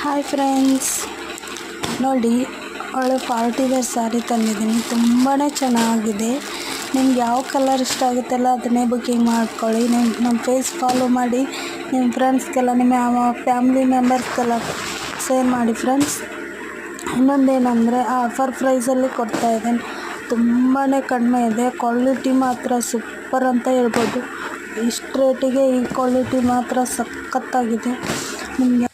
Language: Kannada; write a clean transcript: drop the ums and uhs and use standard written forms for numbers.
ಹಾಯ್ ಫ್ರೆಂಡ್ಸ್, ನೋಡಿ ಒಳ್ಳೆ ಪಾರ್ಟಿ ವೇರ್ ಸ್ಯಾರಿ ತಂದಿದ್ದೀನಿ. ತುಂಬಾ ಚೆನ್ನಾಗಿದೆ. ನಿಮ್ಗೆ ಯಾವ ಕಲರ್ ಇಷ್ಟ ಆಗುತ್ತಲ್ಲ ಅದನ್ನೇ ಬುಕ್ಕಿಂಗ್ ಮಾಡ್ಕೊಳ್ಳಿ. ನಮ್ಮ ಪೇಜ್ ಫಾಲೋ ಮಾಡಿ, ನಿಮ್ಮ ಫ್ರೆಂಡ್ಸ್ಗೆಲ್ಲ, ನಿಮ್ಮ ಫ್ಯಾಮಿಲಿ ಮೆಂಬರ್ಸ್ಗೆಲ್ಲ ಶೇರ್ ಮಾಡಿ ಫ್ರೆಂಡ್ಸ್. ಇನ್ನೊಂದೇನೆಂದರೆ ಆಫರ್ ಪ್ರೈಸಲ್ಲಿ ಕೊಡ್ತಾಯಿದ್ದೇನೆ. ತುಂಬಾ ಕಡಿಮೆ ಇದೆ. ಕ್ವಾಲಿಟಿ ಮಾತ್ರ ಸೂಪರ್ ಅಂತ ಹೇಳ್ಬೋದು. ಇಷ್ಟು ರೇಟಿಗೆ ಈ ಕ್ವಾಲಿಟಿ ಮಾತ್ರ ಸಖತ್ತಾಗಿದೆ. ನಿಮಗೆ